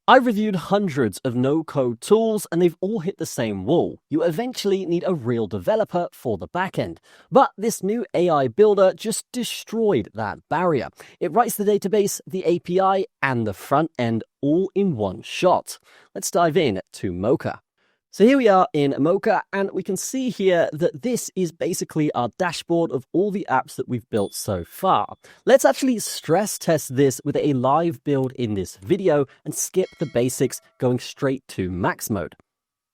I've reviewed hundreds of no-code tools and they've all hit the same wall. You eventually need a real developer for the backend. But this new AI builder just destroyed that barrier. It writes the database, the API, and the front end all in one shot. Let's dive in to Mocha. So here we are in Mocha, and we can see here that this is basically our dashboard of all the apps that we've built so far. Let's actually stress test this with a live build in this video and skip the basics, going straight to max mode.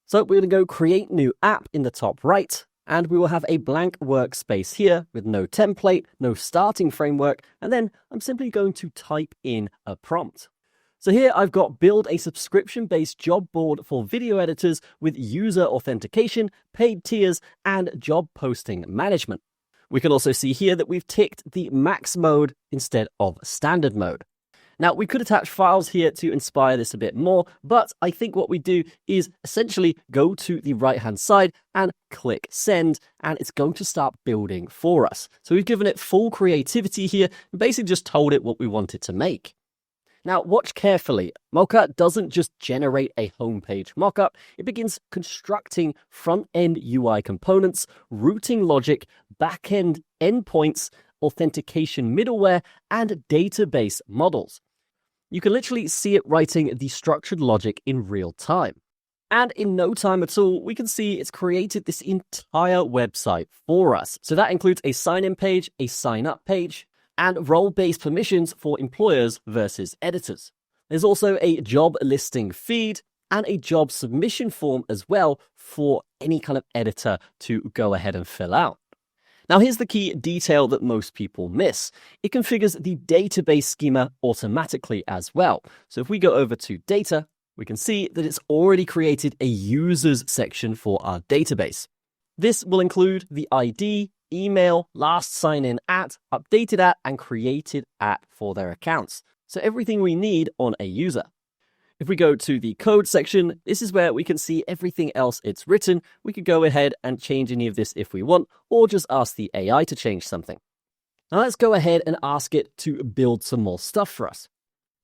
So we're going to go create new app in the top right, and we will have a blank workspace here with no template, no starting framework, and then I'm simply going to type in a prompt. So here I've got build a subscription-based job board for video editors with user authentication, paid tiers, and job posting management. We can also see here that we've ticked the max mode instead of standard mode. Now, we could attach files here to inspire this a bit more, but I think what we do is essentially go to the right-hand side and click send, and it's going to start building for us. So we've given it full creativity here and basically just told it what we want it to make. Now, watch carefully. Mocha doesn't just generate a homepage mockup. It begins constructing front-end UI components, routing logic, back-end endpoints, authentication middleware, and database models. You can literally see it writing the structured logic in real time. And in no time at all, we can see it's created this entire website for us. So that includes a sign-in page, a sign-up page, and role-based permissions for employers versus editors. There's also a job listing feed and a job submission form as well for any kind of editor to go ahead and fill out. Now here's the key detail that most people miss. It configures the database schema automatically as well. So if we go over to data, we can see that it's already created a users section for our database. This will include the ID, email, last sign-in at, updated at, and created at for their accounts. So everything we need on a user. If we go to the code section, this is where we can see everything else it's written. We could go ahead and change any of this if we want, or just ask the AI to change something. Now let's go ahead and ask it to build some more stuff for us.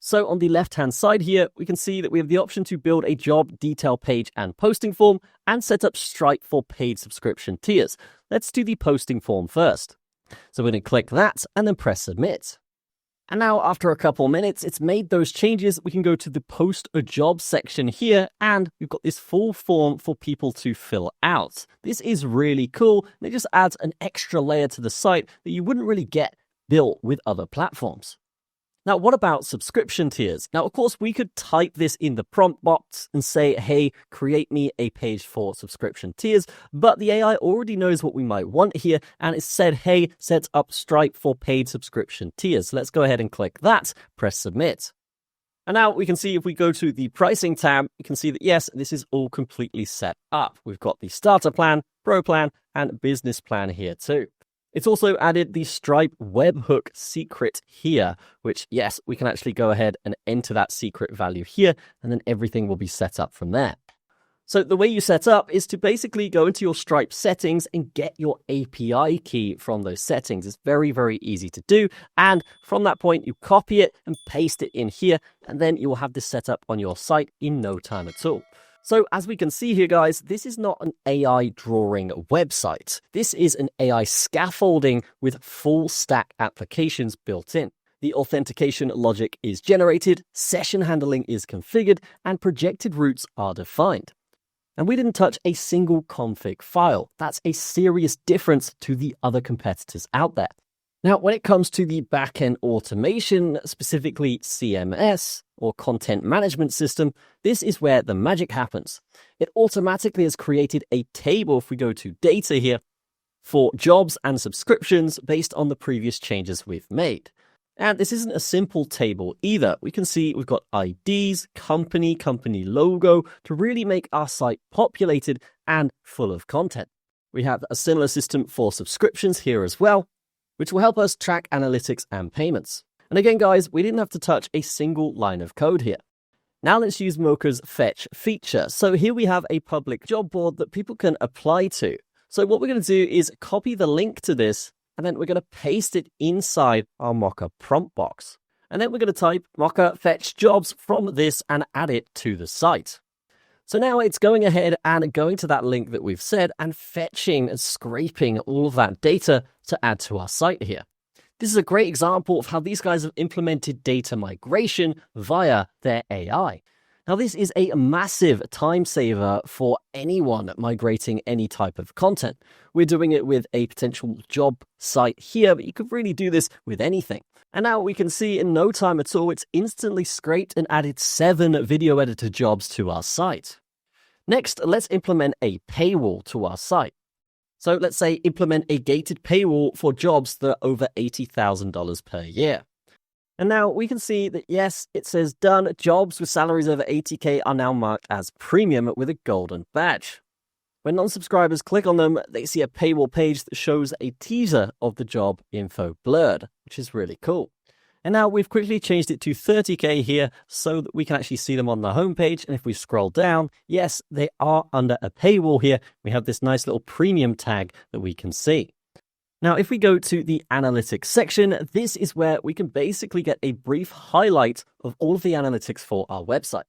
So on the left-hand side here, we can see that we have the option to build a job detail page and posting form and set up Stripe for paid subscription tiers. Let's do the posting form first. So we're going to click that and then press submit. And now after a couple minutes, it's made those changes. We can go to the post a job section here, and we've got this full form for people to fill out. This is really cool, and it just adds an extra layer to the site that you wouldn't really get built with other platforms. Now, what about subscription tiers? Now, of course, we could type this in the prompt box and say, hey, create me a page for subscription tiers, but the AI already knows what we might want here, and it said, hey, set up Stripe for paid subscription tiers. Let's go ahead and click that, press submit. And now we can see if we go to the pricing tab, you can see that, yes, this is all completely set up. We've got the starter plan, pro plan, and business plan here too. It's also added the Stripe webhook secret here, which, yes, we can actually go ahead and enter that secret value here, and then everything will be set up from there. So the way you set up is to basically go into your Stripe settings and get your API key from those settings. It's very, very easy to do. And from that point, you copy it and paste it in here, and then you will have this set up on your site in no time at all. So as we can see here, guys, this is not an AI drawing website. This is an AI scaffolding with full stack applications built in. The authentication logic is generated, session handling is configured, and projected routes are defined. And we didn't touch a single config file. That's a serious difference to the other competitors out there. Now, when it comes to the backend automation, specifically CMS or content management system, this is where the magic happens. It automatically has created a table, if we go to data here, for jobs and subscriptions based on the previous changes we've made. And this isn't a simple table either. We can see we've got IDs, company logo to really make our site populated and full of content. We have a similar system for subscriptions here as well, which will help us track analytics and payments. And again, guys, we didn't have to touch a single line of code here. Now let's use Mocha's fetch feature. So here we have a public job board that people can apply to. So what we're going to do is copy the link to this, and then we're going to paste it inside our Mocha prompt box. And then we're going to type Mocha fetch jobs from this and add it to the site. So now it's going ahead and going to that link that we've said and fetching and scraping all of that data to add to our site here. This is a great example of how these guys have implemented data migration via their AI. Now, this is a massive time saver for anyone migrating any type of content. We're doing it with a potential job site here, but you could really do this with anything. And now we can see in no time at all, it's instantly scraped and added 7 video editor jobs to our site. Next, let's implement a paywall to our site. So let's say implement a gated paywall for jobs that are over $80,000 per year. And now we can see that, yes, it says done. Jobs with salaries over 80K are now marked as premium with a golden badge. When non-subscribers click on them, they see a paywall page that shows a teaser of the job info blurred, which is really cool. And now we've quickly changed it to 30K here so that we can actually see them on the homepage. And if we scroll down, yes, they are under a paywall here. We have this nice little premium tag that we can see. Now, if we go to the analytics section, this is where we can basically get a brief highlight of all of the analytics for our website.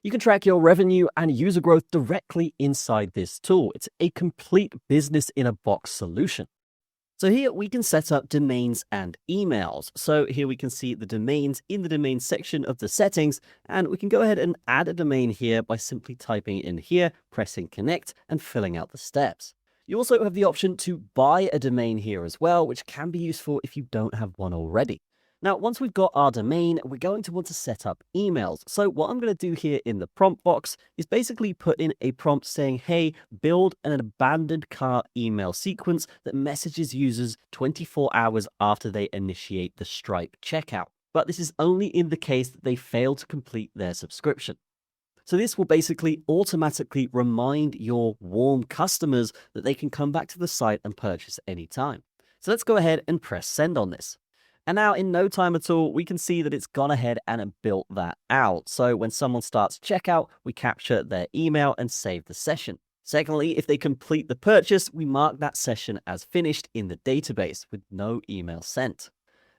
You can track your revenue and user growth directly inside this tool. It's a complete business in a box solution. So here we can set up domains and emails. So here we can see the domains in the domain section of the settings, and we can go ahead and add a domain here by simply typing in here, pressing connect, and filling out the steps. You also have the option to buy a domain here as well, which can be useful if you don't have one already. Now, once we've got our domain, we're going to want to set up emails. So what I'm going to do here in the prompt box is basically put in a prompt saying, hey, build an abandoned cart email sequence that messages users 24 hours after they initiate the Stripe checkout. But this is only in the case that they fail to complete their subscription. So this will basically automatically remind your warm customers that they can come back to the site and purchase anytime. So let's go ahead and press send on this. And now in no time at all, we can see that it's gone ahead and built that out. So when someone starts checkout, we capture their email and save the session. Secondly, if they complete the purchase, we mark that session as finished in the database with no email sent.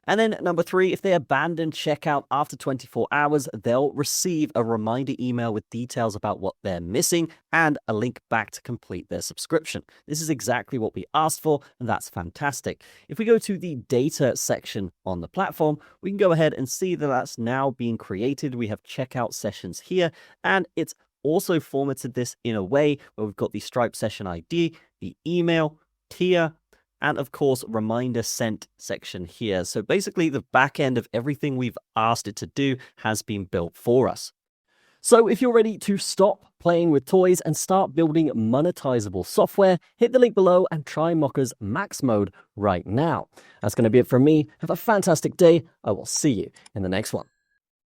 And then number 3, if they abandon checkout after 24 hours, they'll receive a reminder email with details about what they're missing and a link back to complete their subscription. This is exactly what we asked for, and that's fantastic. If we go to the data section on the platform, we can go ahead and see that that's now being created. We have checkout sessions here, and it's also formatted this in a way where we've got the Stripe session ID, the email, tier, and of course, reminder sent section here. So basically the back end of everything we've asked it to do has been built for us. So if you're ready to stop playing with toys and start building monetizable software, hit the link below and try Mocha's Max Mode right now. That's going to be it from me. Have a fantastic day. I will see you in the next one.